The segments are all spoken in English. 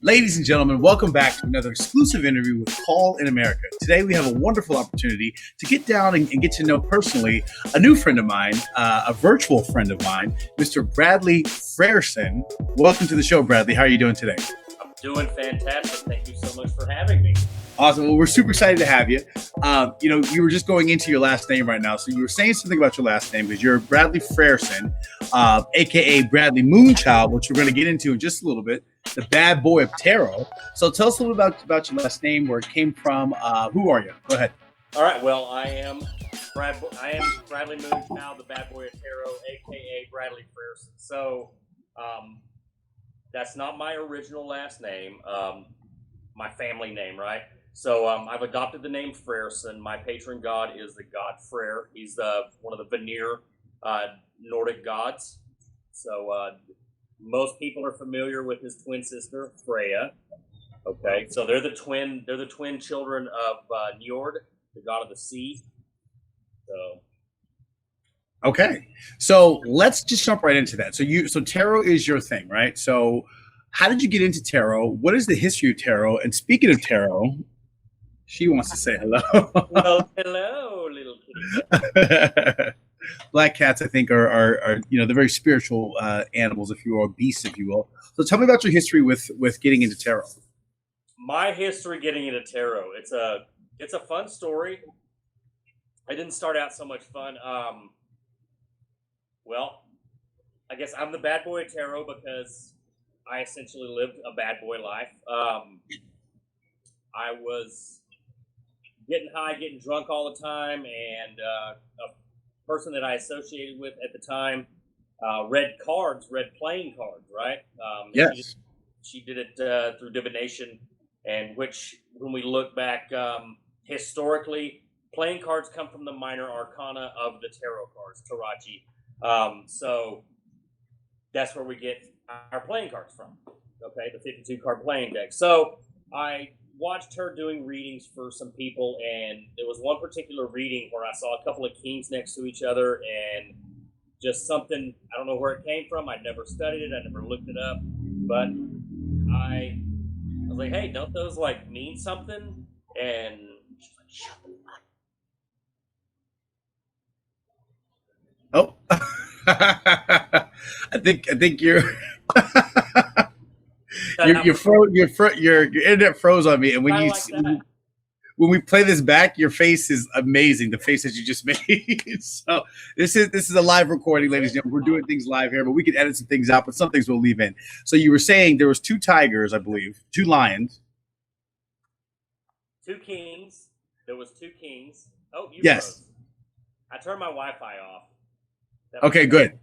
Ladies and gentlemen, welcome back to another exclusive interview with Paul in America. Today we have a wonderful opportunity to get down and get to know personally a new friend of mine, a virtual friend of mine, Mr. Bradley Frerson. Welcome to the show, Bradley. How are you doing today? I'm doing fantastic. Thank you so much for having me. Awesome. Well, we're super excited to have you. You were just going into your last name right now. So you were saying something about your last name because you're Bradley Frerson, a.k.a. Bradley Moonchild, which we're going to get into in just a little bit, the bad boy of tarot. So tell us a little bit about your last name, where it came from. Who are you? Go ahead. All right. Well, I am Bradley Moonchild, the bad boy of tarot, a.k.a. Bradley Frerson. So that's not my original last name, my family name, right? So I've adopted the name Frerson. My patron god is the god Freyr. He's one of the Vanir Nordic gods. So most people are familiar with his twin sister Freya. Okay, so they're the twin children of Njord, the god of the sea. Okay, so let's just jump right into that. So tarot is your thing, right? So how did you get into tarot? What is the history of tarot? And speaking of tarot, she wants to say hello. Well, hello, little kitty. Black cats, I think, are they're very spiritual animals, if you will, or beasts, if you will. So tell me about your history with getting into tarot. My history getting into tarot. It's a fun story. I didn't start out so much fun. Well, I guess I'm the bad boy of tarot because I essentially lived a bad boy life. I was getting high, getting drunk all the time, and a person that I associated with at the time read playing cards, right? Yes. She did it through divination, and which, when we look back historically, playing cards come from the minor arcana of the tarot cards, Tarachi. So that's where we get our playing cards from, okay, the 52 card playing deck. So I watched her doing readings for some people, and there was one particular reading where I saw a couple of kings next to each other, and just something, I don't know where it came from. I'd never studied it, I never looked it up, but I was like, hey, don't those like mean something? And she's like, shut the fuck. Oh, I think you're your internet froze on me, and when we play this back, your face is amazing. The face that you just made. So this is a live recording, ladies and gentlemen. We're doing things live here, but we can edit some things out, but some things we'll leave in. So you were saying there was 2 tigers, I believe, 2 lions, 2 kings. There was 2 kings. Oh, you yes. froze. I turned my Wi-Fi off. Okay, good.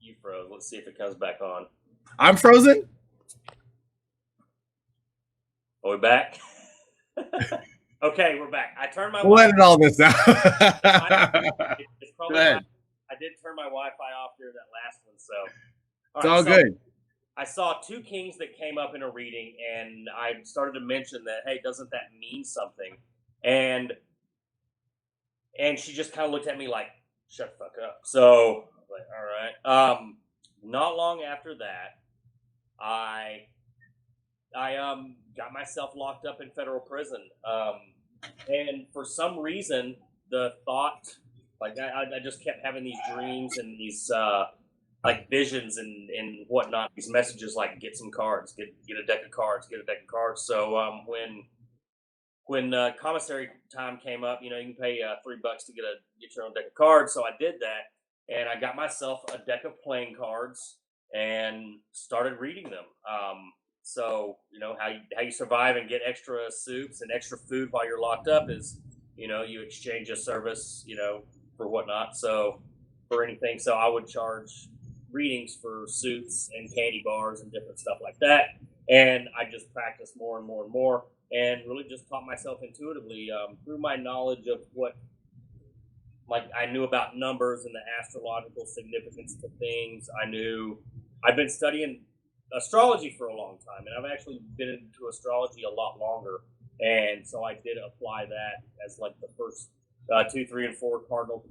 You froze. Let's see if it comes back on. I'm frozen. Are we back? Okay, we're back. I turned my. We'll edit all this out. It's probably. I did turn my Wi-Fi off during that last one, so. It's all good. I saw 2 kings that came up in a reading, and I started to mention that, hey, doesn't that mean something? And she just kind of looked at me like, shut the fuck up. So, like, all right. Not long after that, I got myself locked up in federal prison. And for some reason, the thought, like, I just kept having these dreams and these like visions and whatnot, these messages like, get some cards, get a deck of cards, get a deck of cards. So when commissary time came up, you can pay $3 to get your own deck of cards. So I did that, and I got myself a deck of playing cards and started reading them. So how you survive and get extra soups and extra food while you're locked up is, you exchange a service, for whatnot. So for anything, so I would charge readings for soups and candy bars and different stuff like that. And I just practiced more and more and more, and really just taught myself intuitively through my knowledge of what, like, I knew about numbers and the astrological significance to things. I've been studying astrology for a long time, and I've actually been into astrology a lot longer. And so I did apply that as like the first 2, 3, and 4 cardinal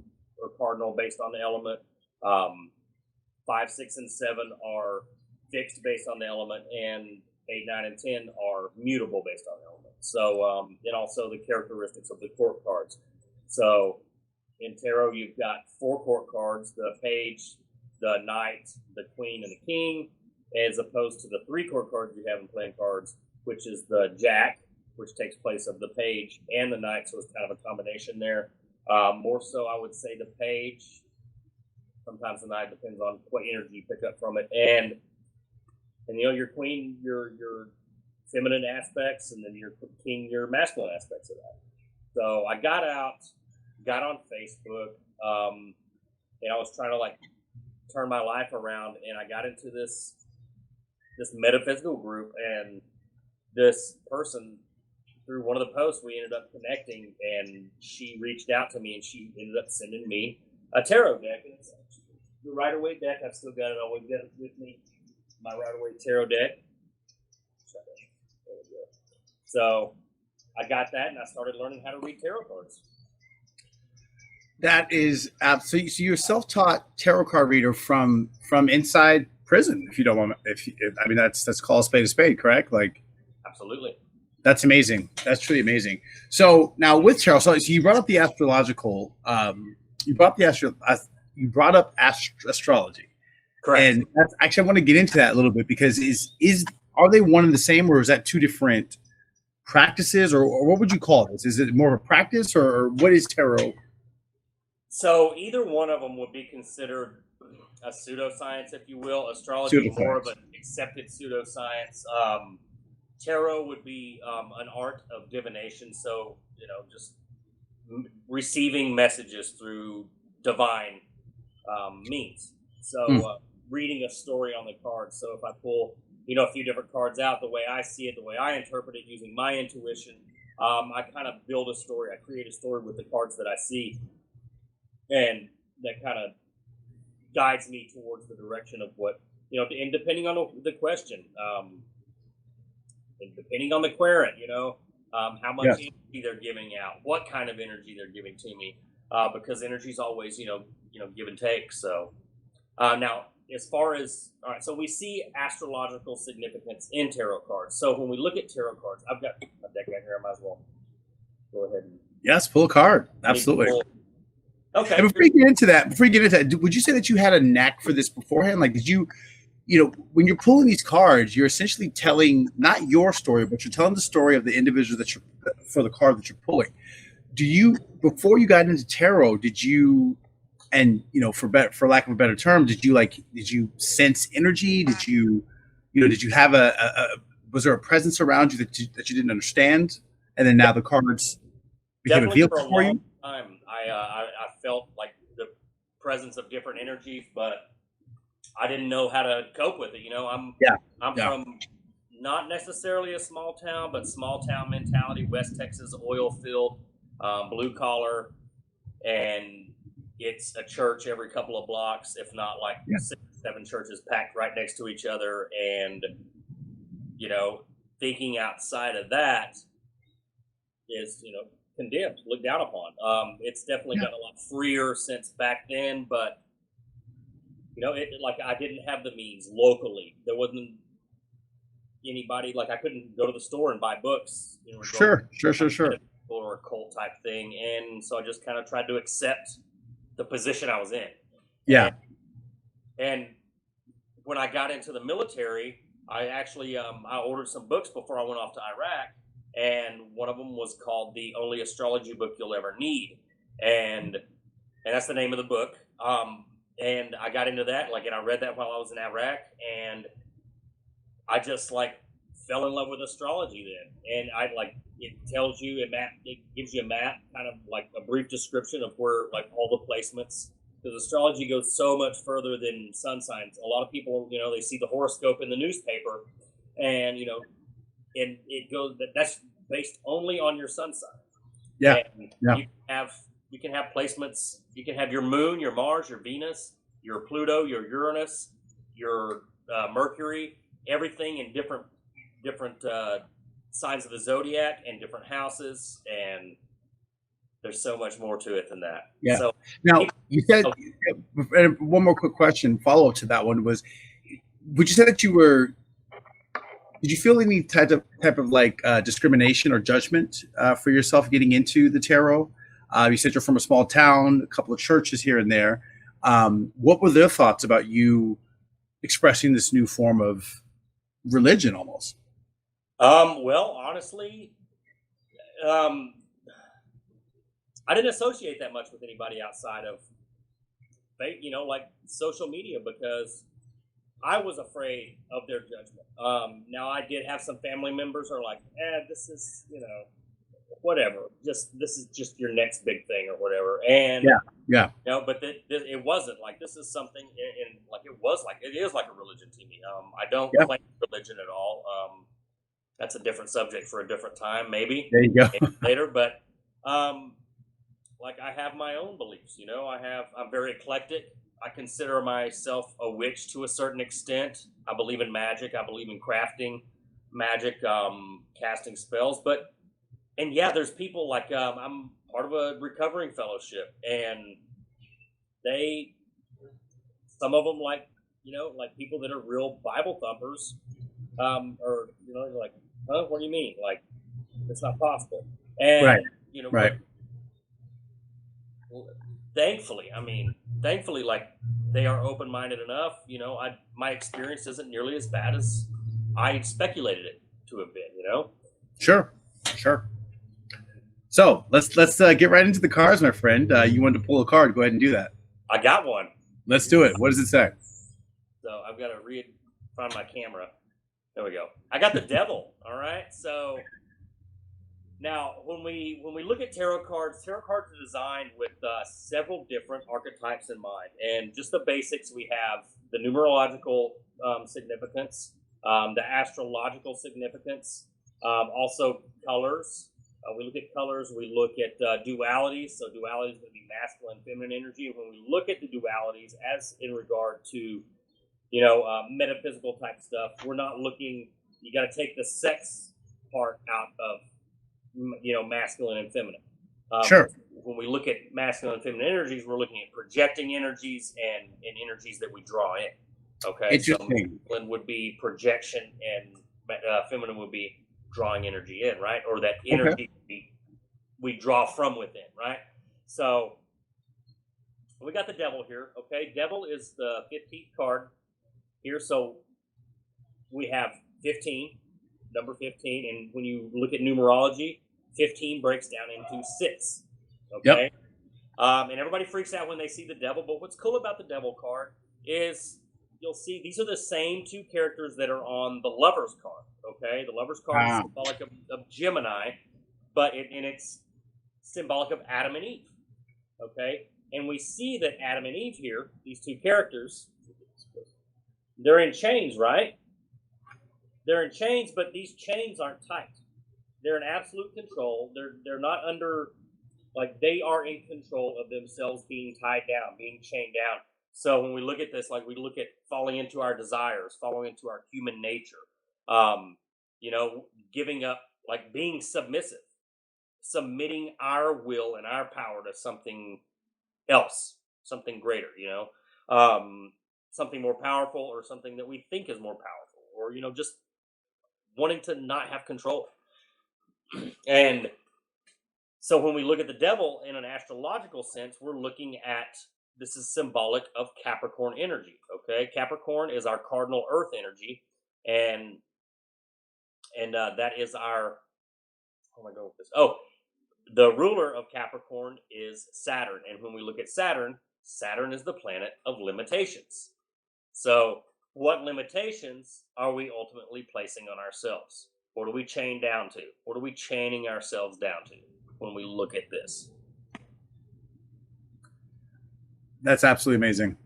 based on the element. 5, 6, and 7 are fixed based on the element, and 8, 9, and 10 are mutable based on element. So, and also the characteristics of the court cards. So in tarot, you've got 4 court cards: the page, the knight, the queen, and the king, as opposed to the 3 court cards you have in playing cards, which is the jack, which takes place of the page and the knight. So it's kind of a combination there. More so, I would say the page. Sometimes the knight, depends on what energy you pick up from it, and your queen, your feminine aspects, and then your king, your masculine aspects of that. So I got on Facebook, and I was trying to like turn my life around, and I got into this metaphysical group, and this person, through one of the posts, we ended up connecting, and she reached out to me, and she ended up sending me a tarot deck. And it's the Rider-Waite deck. I've still got it. Always got it with me. My Rider-Waite tarot deck. There we go. So I got that, and I started learning how to read tarot cards. That is absolutely. So you're a self-taught tarot card reader from inside prison. If you don't want, I mean, that's called a spade, correct? Like, absolutely. That's amazing. That's truly amazing. So now with tarot, so you brought up the astrological. You brought up astrology. Correct. And that's, actually, I want to get into that a little bit, because are they one and the same, or is that 2 different practices, or what would you call this? Is it more of a practice, or what is tarot? So either one of them would be considered a pseudoscience, if you will. Astrology more of an accepted pseudoscience. Tarot would be an art of divination. So, just receiving messages through divine means. So reading a story on the cards. So if I pull, a few different cards out, the way I see it, the way I interpret it, using my intuition, I kind of build a story. I create a story with the cards that I see, and that kind of guides me towards the direction of what, and depending on the question, and depending on the querent, how much energy they're giving out, what kind of energy they're giving to me, because energy is always, give and take. So now, as far as, all right, so we see astrological significance in tarot cards. So when we look at tarot cards, I've got a deck right here. I might as well go ahead and pull a card. Absolutely. Okay. And before you get into that, would you say that you had a knack for this beforehand? Like, did you, when you're pulling these cards, you're essentially telling not your story, but you're telling the story of the individual for the card that you're pulling. Before you got into tarot, did you, and for lack of a better term, did you sense energy? Did you have was there a presence around you that you didn't understand, and then now the cards became a vehicle for you? I felt like the presence of different energies, but I didn't know how to cope with it. I'm from not necessarily a small town, but small town mentality, West Texas, oil field, blue collar, and it's a church every couple of blocks, if not like 6, 7 churches packed right next to each other. And, thinking outside of that is, condemned, looked down upon. It's definitely gotten a lot freer since back then, but I didn't have the means locally. There wasn't anybody, like I couldn't go to the store and buy books. Sure. Or a cult type thing. And so I just kind of tried to accept the position I was in. Yeah. And when I got into the military, I actually, I ordered some books before I went off to Iraq. And one of them was called The Only Astrology Book You'll Ever Need. And that's the name of the book. And I got into that, and I read that while I was in Iraq, and I just fell in love with astrology then. And it tells you it gives you a map, kind of like a brief description of where all the placements, because astrology goes so much further than sun signs. A lot of people, they see the horoscope in the newspaper, and and it goes that's based only on your sun sign. Yeah. You can have placements. You can have your moon, your Mars, your Venus, your Pluto, your Uranus, your Mercury, everything in different signs of the zodiac and different houses, and there's so much more to it than that. Yeah. So now you said one more quick question, follow up to that one was, would you say that you were Did you feel any type of like discrimination or judgment for yourself getting into the tarot? You said you're from a small town, a couple of churches here and there. What were their thoughts about you expressing this new form of religion almost? Well, honestly, I didn't associate that much with anybody outside of, like social media, because I was afraid of their judgment. Now I did have some family members who are like, this is, whatever. This is just your next big thing or whatever. And yeah. But it wasn't like, this is something, and like it is like a religion to me. I don't claim religion at all. That's a different subject for a different time, maybe. There you go. Maybe later, but like I have my own beliefs. I'm very eclectic. I consider myself a witch to a certain extent. I believe in magic. I believe in crafting magic, casting spells. And there's people like, I'm part of a recovering fellowship, and some of them like people that are real Bible thumpers, or like, huh, what do you mean? Like, it's not possible. And right. Right. Thankfully, like, they are open-minded enough. My experience isn't nearly as bad as I speculated it to have been. Sure. So let's get right into the cards, my friend. You wanted to pull a card. Go ahead and do that. I got one. Let's do it. What does it say? So I've got to find my camera. There we go. I got the Devil. All right. So now, when we look at tarot cards are designed with several different archetypes in mind, and just the basics. We have the numerological significance, the astrological significance, also colors. We look at colors. We look at dualities. So dualities is going to be masculine and feminine energy. And when we look at the dualities, as in regard to metaphysical type stuff, we're not looking. You got to take the sex part out of masculine and feminine. Sure. When we look at masculine and feminine energies, we're looking at projecting energies and energies that we draw in. Okay. Interesting. So masculine would be projection, and feminine would be drawing energy in, right? Or that energy we draw from within, right? So we got the Devil here. Okay. Devil is the 15th card here. So we have 15. Number 15, and when you look at numerology, 15 breaks down into 6. Okay. Yep. And everybody freaks out when they see the Devil, but what's cool about the Devil card is you'll see these are the same two characters that are on the Lover's card. Okay. The Lover's card is symbolic of Gemini, but it's symbolic of Adam and Eve. Okay. And we see that Adam and Eve here, these two characters, they're in chains, right? They're in chains, but these chains aren't tight. They're in absolute control. They're not under, like, they are in control of themselves being tied down, being chained down. So when we look at this, like, we look at falling into our desires, falling into our human nature, giving up, like being submissive, submitting our will and our power to something else, something greater, something more powerful, or something that we think is more powerful, or, just wanting to not have control. And so when we look at the Devil in an astrological sense, we're looking at, this is symbolic of Capricorn energy. Okay. Capricorn is our cardinal earth energy. And that is our, how am I going with this? Oh, the ruler of Capricorn is Saturn. And when we look at Saturn, Saturn is the planet of limitations. So what limitations are we ultimately placing on ourselves? What are we chained down to? What are we chaining ourselves down to when we look at this? That's absolutely amazing.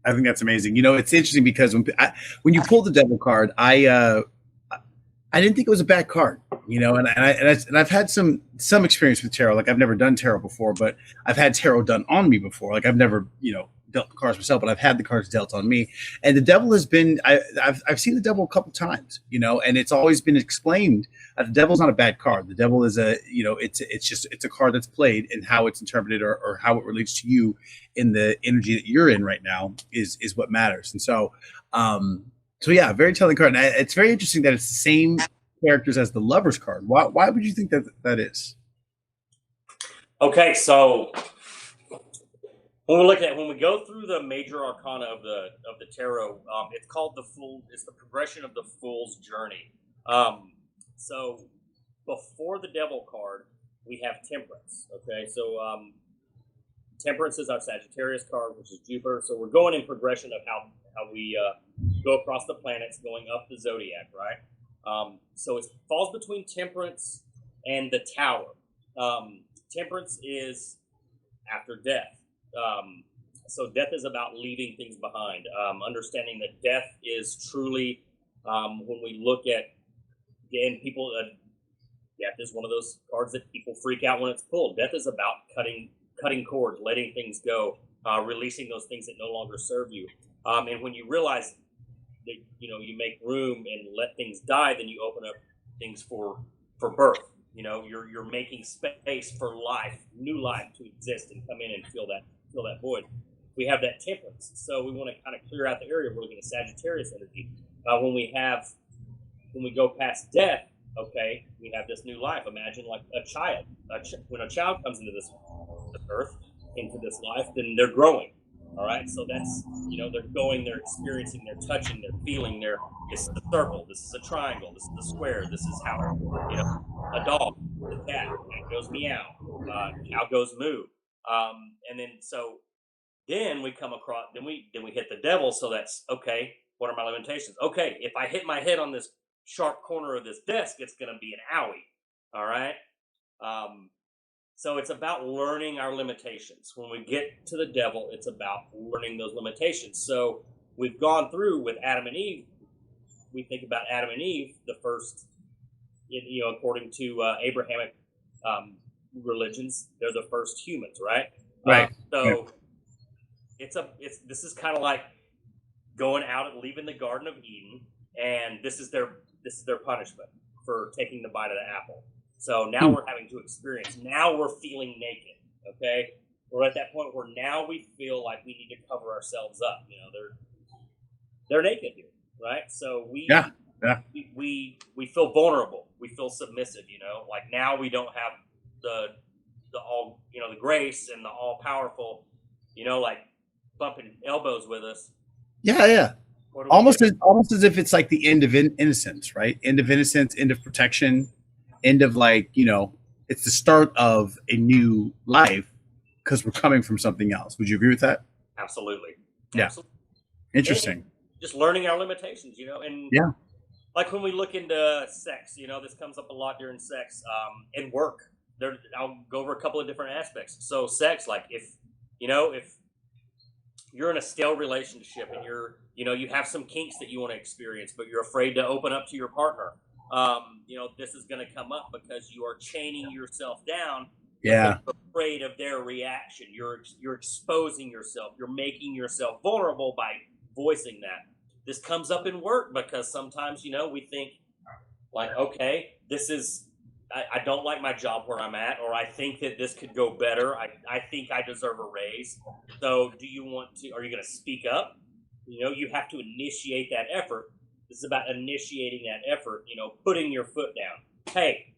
I think that's amazing. It's interesting because when you pull the Devil card, I didn't think it was a bad card. And I've had some experience with tarot. Like, I've never done tarot before, but I've had tarot done on me before. Like, I've never dealt the cards myself, but I've had the cards dealt on me. And the Devil has been, I've seen the Devil a couple times, and it's always been explained. The Devil's not a bad card. The Devil is it's a card that's played, and how it's interpreted or how it relates to you in the energy that you're in right now is what matters. And so So yeah, very telling card. And it's very interesting that it's the same characters as the Lovers card. Why would you think that is? Okay, so when we go through the major arcana of the tarot, it's called the Fool. It's the progression of the Fool's journey. So before the Devil card, we have Temperance. Okay, so Temperance is our Sagittarius card, which is Jupiter. So we're going in progression of how we go across the planets, going up the zodiac, right? So it falls between Temperance and the Tower. Temperance is after death. So death is about leaving things behind. Understanding that death is truly, when we look at, and people, death is one of those cards that people freak out when it's pulled. Death is about cutting cords, letting things go, releasing those things that no longer serve you. And when you realize that, you make room and let things die, then you open up things for birth. You're making space for life, new life to exist and come in and fill that void. We have that Temperance, so we want to kind of clear out the area. We're looking at Sagittarius energy. When we go past death, okay, we have this new life. Imagine like a child. When a child comes into this earth, into this life, then they're growing. All right, so that's they're going, they're experiencing, they're touching, they're feeling. This is a circle, this is a triangle, this is a square, this is how a dog, a cat goes meow, cow goes moo, and then we come across, then we hit the Devil. So that's okay. What are my limitations? Okay, if I hit my head on this sharp corner of this desk, it's going to be an owie. All right. So it's about learning our limitations. When we get to the Devil, it's about learning those limitations. So we've gone through with Adam and Eve. We think about Adam and Eve, the first, according to Abrahamic religions, they're the first humans, right? Right. So this is kind of like going out and leaving the Garden of Eden, and this is their punishment for taking the bite of the apple. So now we're having to experience. Now we're feeling naked. Okay, we're at that point where now we feel like we need to cover ourselves up. They're naked here, right? So we feel vulnerable. We feel submissive. Like now we don't have the all the grace and the all powerful. Like bumping elbows with us. Yeah. Almost as if it's like the end of innocence, right? End of innocence, end of protection. End of it's the start of a new life because we're coming from something else. Would you agree with that? Absolutely. Yeah. Absolutely. Interesting. And just learning our limitations, and like when we look into sex, this comes up a lot during sex, and work. I'll go over a couple of different aspects. So sex, like if you're in a stale relationship and you have some kinks that you want to experience, but you're afraid to open up to your partner. This is going to come up because you are chaining yourself down. Yeah. You're afraid of their reaction. You're exposing yourself. You're making yourself vulnerable by voicing that. This comes up in work because sometimes, we think like, okay, I don't like my job where I'm at, or I think that this could go better. I think I deserve a raise. So are you going to speak up? You have to initiate that effort. This is about initiating that effort, putting your foot down. Hey,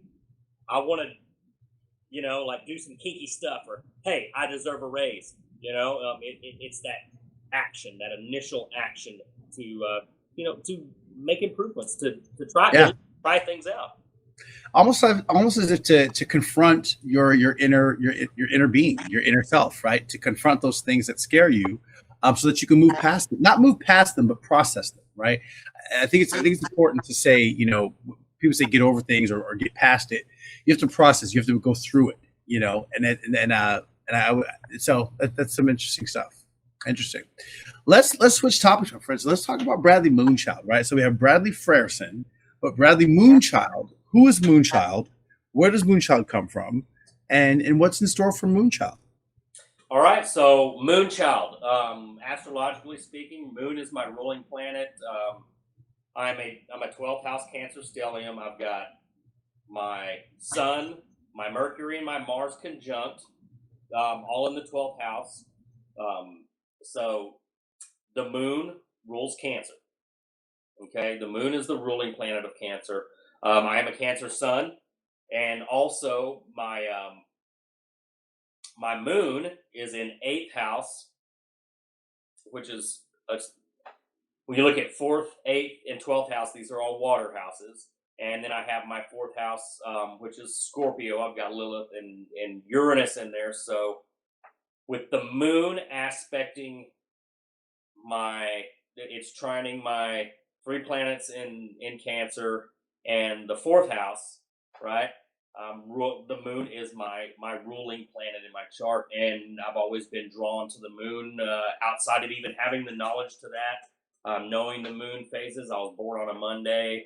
I want to, like do some kinky stuff, or hey, I deserve a raise. It's that action, that initial action to make improvements, to try things out. Almost as if to confront your inner being, your inner self, right? To confront those things that scare you, so that you can move past them. Not move past them, but process them, right? I think it's important to say, people say get over things or get past it. You have to process. You have to go through it, so that's some interesting stuff. Interesting. Let's switch topics, my friends. Let's talk about Bradley Moonchild, right? So we have Bradley Frerson, but Bradley Moonchild. Who is Moonchild? Where does Moonchild come from? And what's in store for Moonchild? All right, so Moonchild. Astrologically speaking, Moon is my ruling planet. I'm a 12th house Cancer stellium. I've got my Sun, my Mercury, and my Mars conjunct, all in the 12th house. So the Moon rules Cancer. Okay, the moon is the ruling planet of Cancer. I am a Cancer sun, and also my moon is in 8th house, which is when you look at 4th, 8th, and 12th house, these are all water houses. And then I have my 4th house, which is Scorpio. I've got Lilith and Uranus in there. So with the moon aspecting it's trining my 3 planets in Cancer and the 4th house, right? The moon is my ruling planet in my chart, and I've always been drawn to the moon outside of even having the knowledge to that. Knowing the moon phases, I was born on a Monday.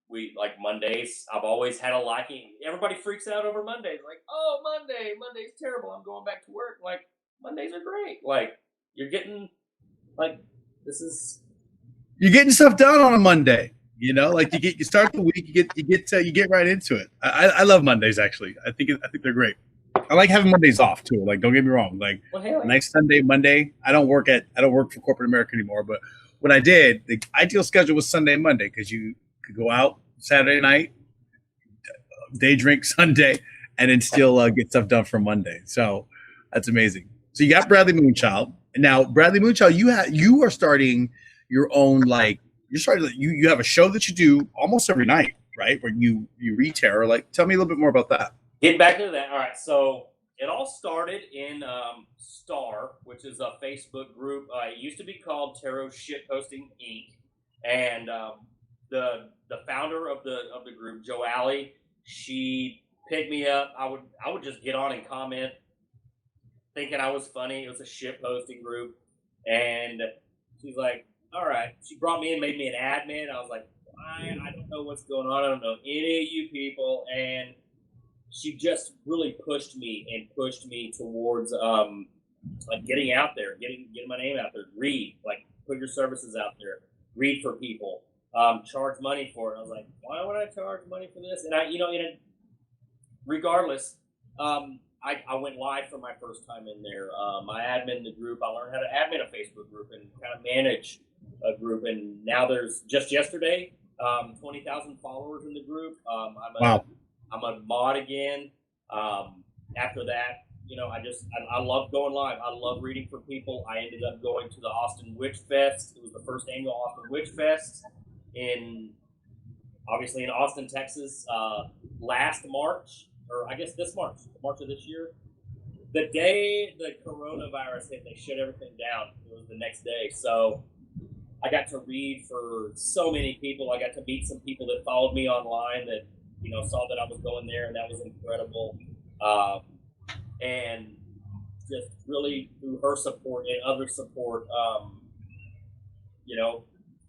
We like Mondays. I've always had a liking. Everybody freaks out over Mondays. Like, oh, Monday's terrible. I'm going back to work. Like, Mondays are great. Like, you're getting, like, you're getting stuff done on a Monday. You know, like you start the week, you get right into it. I love Mondays actually. I think they're great. I like having Mondays off too. Like, don't get me wrong. Like, nice Sunday, Monday. I don't work for corporate America anymore. But when I did, the ideal schedule was Sunday and Monday because you could go out Saturday night, day drink Sunday, and then still get stuff done for Monday. So that's amazing. So you got Bradley Moonchild. Now, Bradley Moonchild, you are starting your own, like, you have a show that you do almost every night, right? Where you read tarot. Like, tell me a little bit more about that. Get back into that. All right. So it all started in Star, which is a Facebook group. It used to be called Tarot Shitposting Inc. And the founder of the group, Joe Alley, she picked me up. I would just get on and comment, thinking I was funny. It was a shitposting group, and she's like, all right. She brought me in, made me an admin. I was like, fine, I don't know what's going on. I don't know any of you people. And she just really pushed me towards like getting out there, getting my name out there, read, like put your services out there, read for people, charge money for it. I was like, why would I charge money for this? And regardless, I went live for my first time in there. I admin the group. I learned how to admin a Facebook group and kind of manage a group. And now there's just yesterday, 20,000 followers in the group. I'm a mod again. After that, I love going live. I love reading for people. I ended up going to the Austin Witch Fest. It was the first annual Austin Witch Fest obviously in Austin, Texas, last March. Or I guess this March of this year. The day the coronavirus hit, they shut everything down. It was the next day. So I got to read for so many people. I got to meet some people that followed me online that, saw that I was going there, and that was incredible. And just really through her support and other support,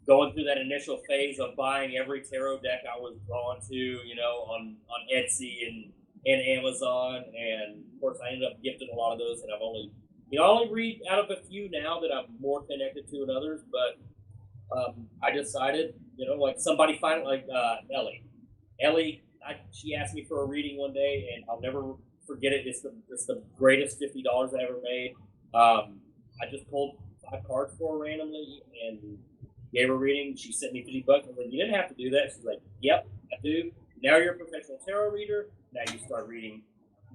going through that initial phase of buying every tarot deck I was drawn to, on Etsy and Amazon, and of course I ended up gifting a lot of those, and I've only read out of a few now that I'm more connected to than others, but I decided, like somebody finally, like Ellie, she asked me for a reading one day, and I'll never forget it. It's the greatest $50 I ever made. I just pulled 5 cards for her randomly and gave her a reading. She sent me $50. I was like, you didn't have to do that. She's like, yep, I do. Now you're a professional tarot reader. Now you start reading.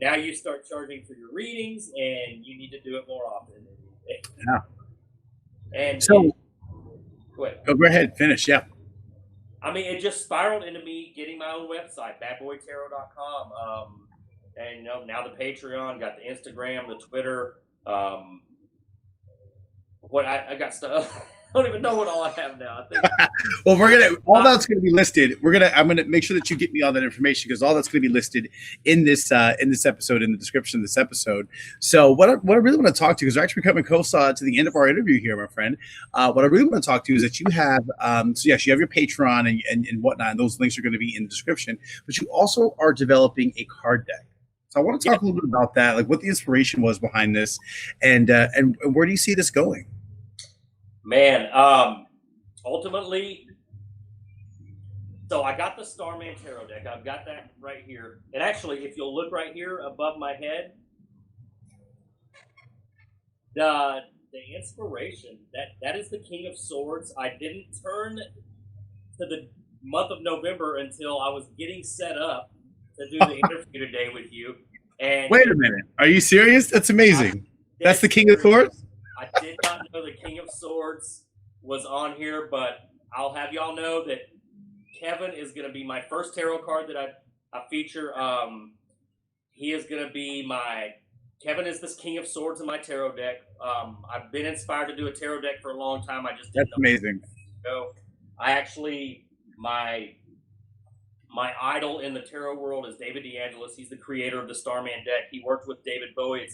Now you start charging for your readings, and you need to do it more often. Yeah. And so, go ahead. Go ahead, finish. Yeah. I mean, it just spiraled into me getting my own website, badboytarot.com. And now the Patreon, got the Instagram, the Twitter. I got stuff. I don't even know what all I have now. I think. Well, that's going to be listed. I'm going to make sure that you get me all that information, because all that's going to be listed in this episode, in the description of this episode. So what I really want to talk to you, because we're actually coming close to the end of our interview here, my friend. What I really want to talk to you is that you have, you have your Patreon and whatnot, and those links are going to be in the description, but you also are developing a card deck. So I want to talk a little bit about that, like what the inspiration was behind this, and where do you see this going? Man, ultimately, so I got the Starman Tarot deck. I've got that right here. And actually, if you'll look right here above my head, the inspiration, that is the King of Swords. I didn't turn to the month of November until I was getting set up to do the interview today with you. And wait a minute, are you serious? That's amazing. That's the King of Swords? I did not know the King of Swords was on here, but I'll have y'all know that Kelvin is going to be my first tarot card that I feature. He is going to be Kelvin is this King of Swords in my tarot deck. I've been inspired to do a tarot deck for a long time. I just didn't know. Amazing. So I actually, my idol in the tarot world is David DeAngelis. He's the creator of the Starman deck. He worked with David Bowie.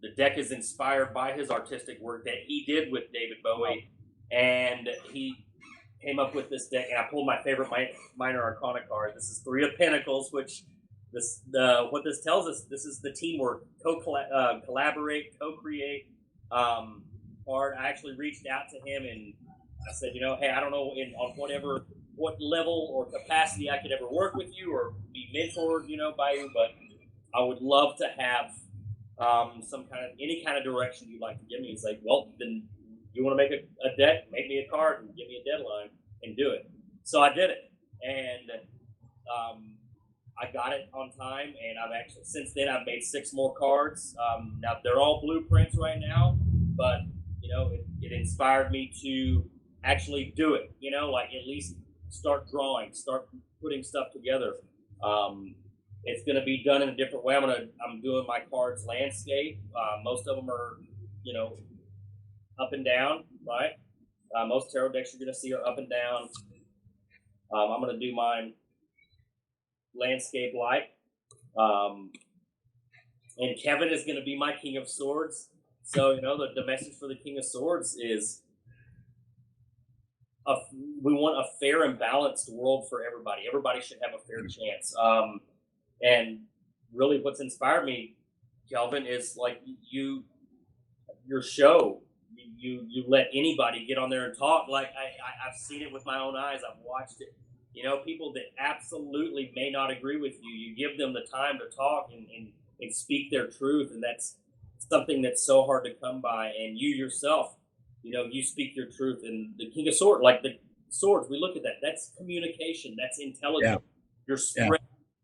The deck is inspired by his artistic work that he did with David Bowie, and he came up with this deck. And I pulled my favorite minor arcana card. This is Three of Pentacles, which what this tells us. This is the teamwork, collaborate, co-create part. I actually reached out to him and I said, hey, I don't know on what level or capacity I could ever work with you or be mentored, by you, but I would love to have any kind of direction you'd like to give me. It's like, well, then you want to make a deck, make me a card and give me a deadline and do it. So I did it, and I got it on time, and since then I've made 6 more cards. Now they're all blueprints right now, but it inspired me to actually do it. Like at least start drawing, start putting stuff together. It's going to be done in a different way. I'm doing my cards landscape. Most of them are, up and down, right? Most tarot decks you're going to see are up and down. I'm going to do mine landscape like. And Kelvin is going to be my King of Swords. So, the message for the King of Swords is we want a fair and balanced world for everybody. Everybody should have a fair chance. And really what's inspired me, Kelvin, is like your show. You let anybody get on there and talk. Like I've seen it with my own eyes. I've watched it. People that absolutely may not agree with you, you give them the time to talk and speak their truth. And that's something that's so hard to come by. And you yourself, you speak your truth. And the King of Swords, like the swords, we look at that. That's communication. That's intelligence. Yeah.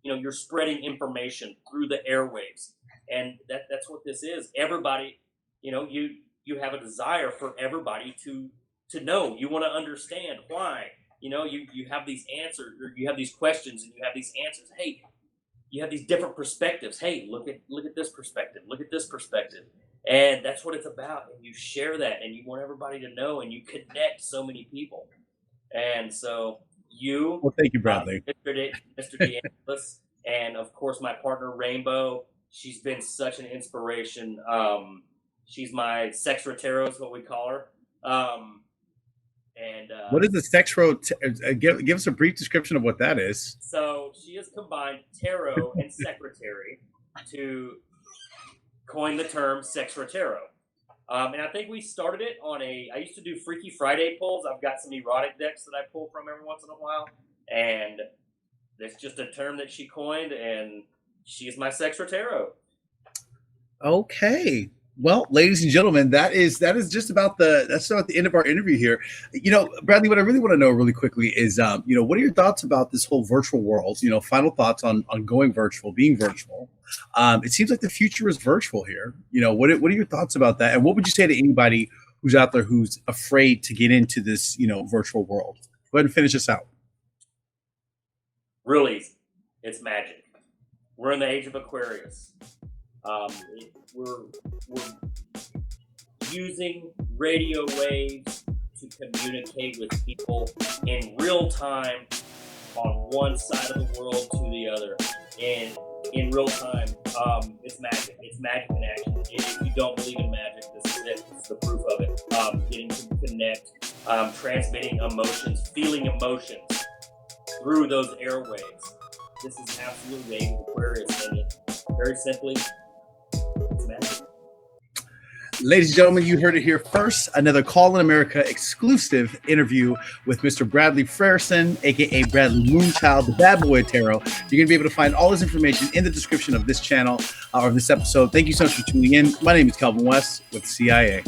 You're spreading information through the airwaves. And that's what this is. Everybody, you have a desire for everybody to know. You want to understand why. You have these answers, or you have these questions, and you have these answers. Hey, you have these different perspectives. Hey, look at this perspective. Look at this perspective. And that's what it's about. And you share that, and you want everybody to know, and you connect so many people. And so well, thank you, Bradley. Mr. DeAngelis, and of course my partner Rainbow. She's been such an inspiration. She's my secretary, is what we call her. What is the sexro? Give us a brief description of what that is. So she has combined tarot and secretary to coin the term secretary. And I think we started it I used to do Freaky Friday pulls. I've got some erotic decks that I pull from every once in a while. And that's just a term that she coined, and she's my secretary. Okay. Well, ladies and gentlemen, that is just about the end of our interview here. Bradley, what I really want to know really quickly is, what are your thoughts about this whole virtual world? Final thoughts on going virtual, being virtual. It seems like the future is virtual here. What are your thoughts about that? And what would you say to anybody who's out there who's afraid to get into this, virtual world? Go ahead and finish this out. Really, it's magic. We're in the age of Aquarius. We're using radio waves to communicate with people in real time on one side of the world to the other. And in real time, it's magic. It's magic in action. If you don't believe in magic, this is it. It's the proof of it. Getting to connect, transmitting emotions, feeling emotions through those airwaves. This is absolutely the age of Aquarius, and very simply, it's magic. Ladies and gentlemen, you heard it here first. Another Call in America exclusive interview with Mr. Bradley Frerson, aka Bradley Moonchild, the Bad Boy Tarot. You're going to be able to find all this information in the description of this channel or this episode. Thank you so much for tuning in. My name is Kelvin West with CIA.